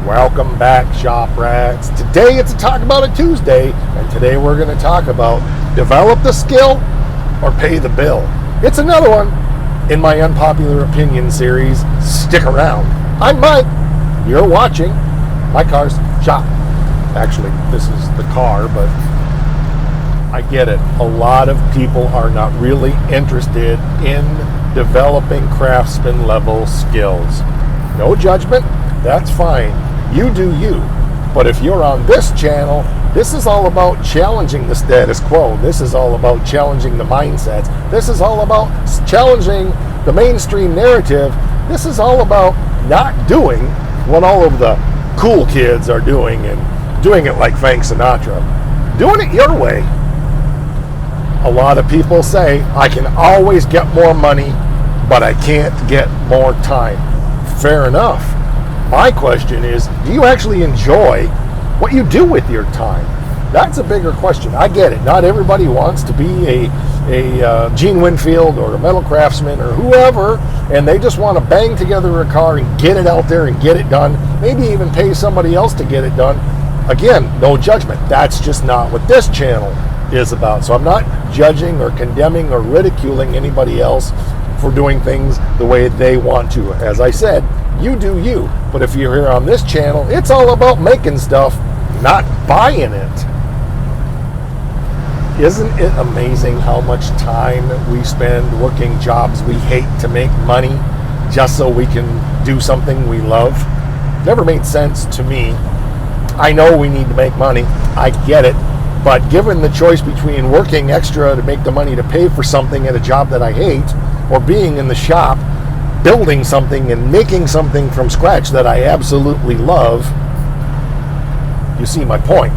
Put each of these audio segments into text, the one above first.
Welcome back, shop rats. Today it's a Talk About It Tuesday, and today we're going to talk about develop the skill or pay the bill. It's another one in my unpopular opinion series. Stick around. I'm Mike. You're watching my car's shop. Actually, this is the car, but I get it. A lot of people are not really interested in developing craftsman level skills. No judgment. That's fine. You do you. But if you're on this channel, this is all about challenging the status quo. This is all about challenging the mindsets. This is all about challenging the mainstream narrative. This is all about not doing what all of the cool kids are doing and doing it like Frank Sinatra. Doing it your way. A lot of people say, I can always get more money, but I can't get more time. Fair enough. My question is, do you actually enjoy what you do with your time? That's a bigger question. I get it. Not everybody wants to be a Gene Winfield or a metal craftsman or whoever, and they just want to bang together a car and get it out there and get it done. Maybe even pay somebody else to get it done. Again, no judgment. That's just not what this channel is about. So I'm not judging or condemning or ridiculing anybody else for doing things the way they want to. As I said, you do you. But if you're here on this channel, it's all about making stuff, not buying it. Isn't it amazing how much time we spend working jobs we hate to make money just so we can do something we love? Never made sense to me. I know we need to make money. I get it. But given the choice between working extra to make the money to pay for something at a job that I hate, or being in the shop, building something and making something from scratch that I absolutely love, you see my point.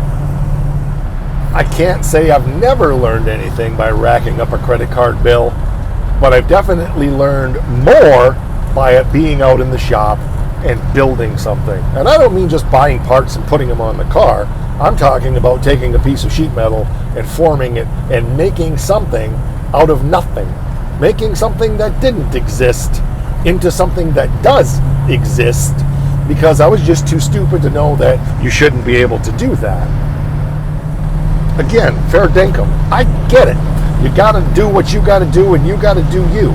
I can't say I've never learned anything by racking up a credit card bill, but I've definitely learned more by it being out in the shop and building something. And I don't mean just buying parts and putting them on the car. I'm talking about taking a piece of sheet metal and forming it and making something out of nothing. Making something that didn't exist into something that does exist, because I was just too stupid to know that you shouldn't be able to do that. Again, fair dinkum. I get it. You gotta do what you gotta do, and you gotta do you.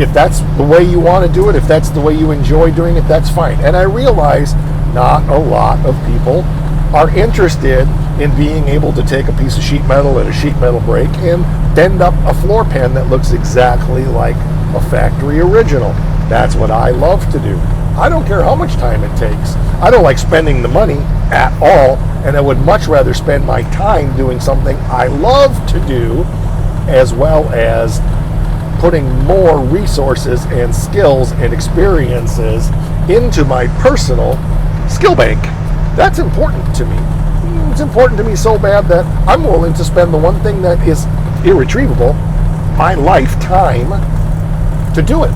If that's the way you want to do it, if that's the way you enjoy doing it, that's fine. And I realize not a lot of people are interested in being able to take a piece of sheet metal and a sheet metal brake and bend up a floor pan that looks exactly like a factory original. That's what I love to do. I don't care how much time it takes. I don't like spending the money at all, and I would much rather spend my time doing something I love to do, as well as putting more resources and skills and experiences into my personal skill bank. That's important to me. It's important to me so bad that I'm willing to spend the one thing that is irretrievable, my lifetime, to do it.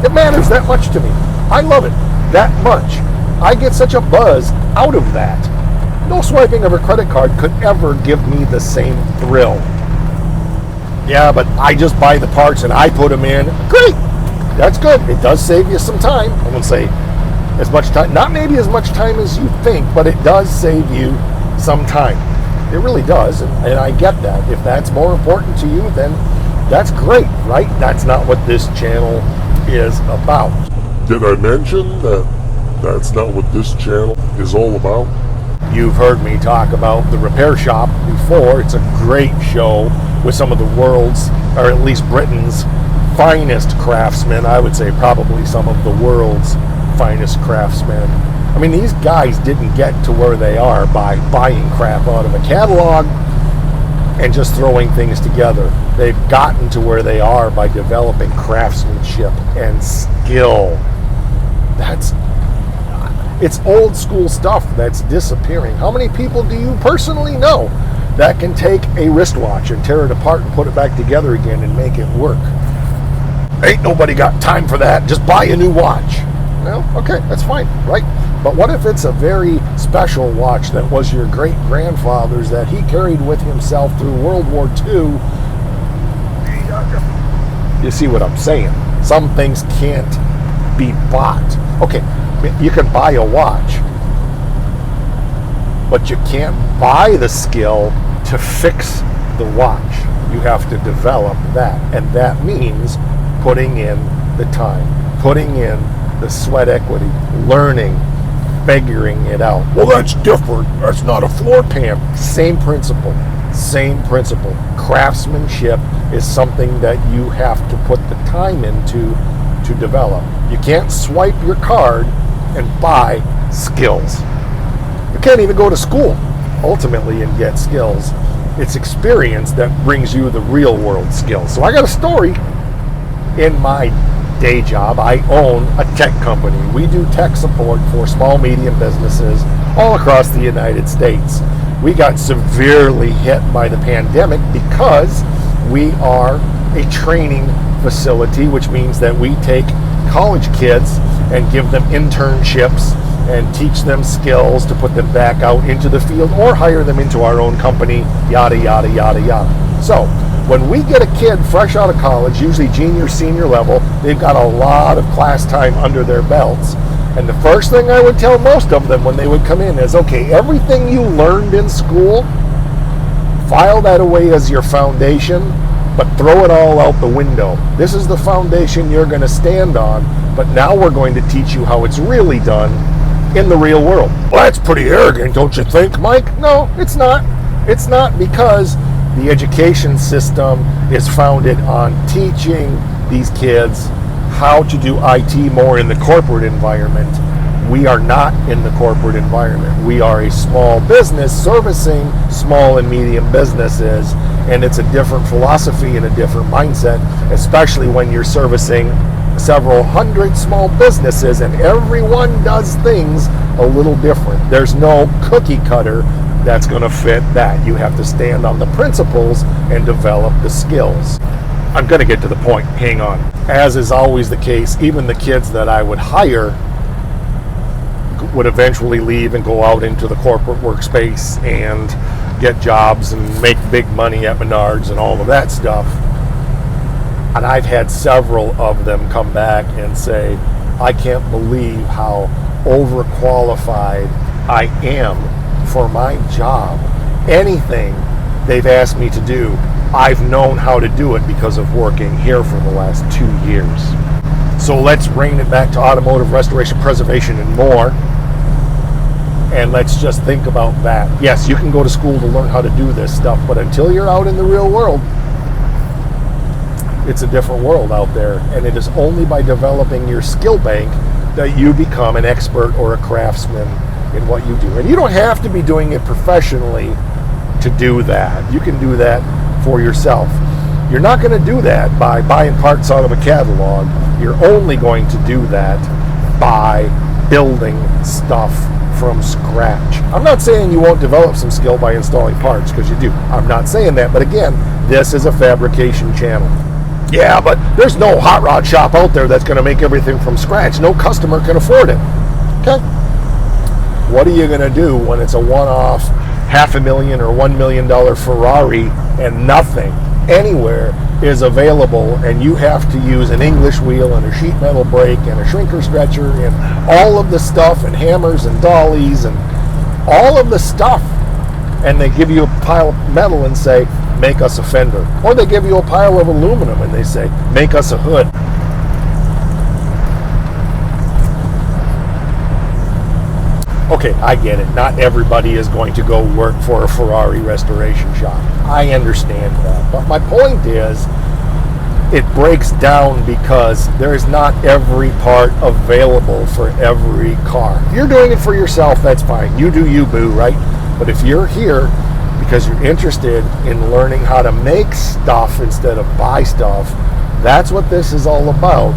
It matters that much to me. I love it that much. I get such a buzz out of that. No swiping of a credit card could ever give me the same thrill. Yeah, but I just buy the parts and I put them in. Great. That's good. It does save you some time. I won't say as much time, not maybe as much time as you think, but it does save you some time. It really does, and I get that. If that's more important to you, then that's great, right? That's not what this channel is about. Did I mention that that's not what this channel is all about? You've heard me talk about the repair shop before. It's a great show with some of the world's, or at least Britain's, finest craftsmen. I would say probably some of the world's finest craftsmen. I mean, these guys didn't get to where they are by buying crap out of a catalog and just throwing things together. They've gotten to where they are by developing craftsmanship and skill. It's old school stuff that's disappearing. How many people do you personally know that can take a wristwatch and tear it apart and put it back together again and make it work? Ain't nobody got time for that. Just buy a new watch. Well, okay, that's fine, right? But what if it's a very special watch that was your great-grandfather's that he carried with himself through World War II? You see what I'm saying? Some things can't be bought. Okay, you can buy a watch, but you can't buy the skill to fix the watch. You have to develop that, and that means putting in the time, putting in the sweat equity, learning, figuring it out. Well, that's different. That's not a floor pan. Same principle. Same principle. Craftsmanship is something that you have to put the time into to develop. You can't swipe your card and buy skills. You can't even go to school ultimately and get skills. It's experience that brings you the real world skills. So I got a story. In my day job, I own a tech company. We do tech support for small, medium businesses all across the United States. We got severely hit by the pandemic because we are a training facility, which means that we take college kids and give them internships and teach them skills to put them back out into the field or hire them into our own company, yada, yada, yada, yada. So when we get a kid fresh out of college, usually junior, senior level, they've got a lot of class time under their belts. And the first thing I would tell most of them when they would come in is, okay, everything you learned in school, file that away as your foundation, but throw it all out the window. This is the foundation you're going to stand on, but now we're going to teach you how it's really done in the real world. Well, that's pretty arrogant, don't you think, Mike? No, it's not. It's not, because the education system is founded on teaching these kids how to do IT more in the corporate environment. We are not in the corporate environment. We are a small business servicing small and medium businesses, and it's a different philosophy and a different mindset, especially when you're servicing several hundred small businesses and everyone does things a little different. There's no cookie cutter that's going to fit that. You have to stand on the principles and develop the skills. I'm going to get to the point. Hang on. As is always the case, even the kids that I would hire would eventually leave and go out into the corporate workspace and get jobs and make big money at Menards and all of that stuff. And I've had several of them come back and say, I can't believe how overqualified I am for my job. Anything they've asked me to do, I've known how to do it because of working here for the last 2 years. So let's rein it back to automotive restoration, preservation, and more. And let's just think about that. Yes, you can go to school to learn how to do this stuff, but until you're out in the real world, it's a different world out there, and it is only by developing your skill bank that you become an expert or a craftsman in what you do. And you don't have to be doing it professionally to do that. You can do that for yourself. You're not going to do that by buying parts out of a catalog. You're only going to do that by building stuff from scratch. I'm not saying you won't develop some skill by installing parts, because you do. I'm not saying that, but again, this is a fabrication channel. Yeah, but there's no hot rod shop out there that's going to make everything from scratch. No customer can afford it. Okay? What are you going to do when it's a one-off $500,000 or $1 million Ferrari and nothing anywhere is available, and you have to use an English wheel and a sheet metal brake and a shrinker stretcher and all of the stuff and hammers and dollies and all of the stuff, and they give you a pile of metal and say, make us a fender. Or they give you a pile of aluminum and they say, make us a hood. Okay, I get it. Not everybody is going to go work for a Ferrari restoration shop. I understand that. But my point is, it breaks down because there is not every part available for every car. If you're doing it for yourself, that's fine. You do you, boo, right? But if you're here because you're interested in learning how to make stuff instead of buy stuff, that's what this is all about.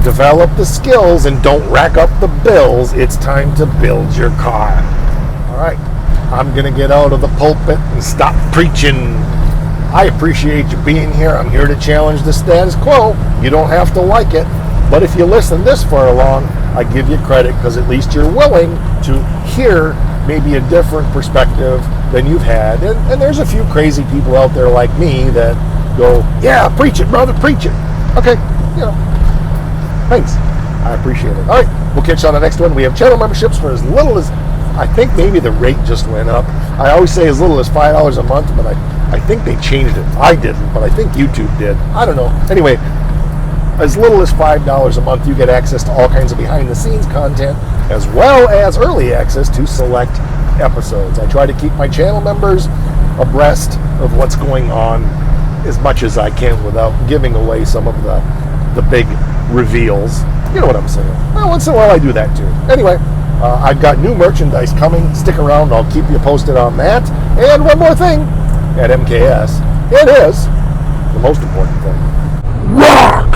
Develop the skills and don't rack up the bills. It's time to build your car. All right, I'm going to get out of the pulpit and stop preaching. I appreciate you being here. I'm here to challenge the status quo. You don't have to like it, but if you listen this far along, I give you credit because at least you're willing to hear maybe a different perspective than you've had. And there's a few crazy people out there like me that go, yeah, preach it, brother, preach it. Okay, thanks. I appreciate it. All right, we'll catch you on the next one. We have channel memberships for as little as I think maybe the rate just went up. I always say as little as $5 a month, but I think they changed it. I didn't, but I think YouTube did. I don't know. Anyway, as little as $5 a month, you get access to all kinds of behind-the-scenes content, as well as early access to select episodes. I try to keep my channel members abreast of what's going on as much as I can without giving away some of the big reveals. You know what I'm saying? Well, once in a while I do that too. Anyway, I've got new merchandise coming. Stick around. I'll keep you posted on that. And one more thing at MKS. It is the most important thing. Rock!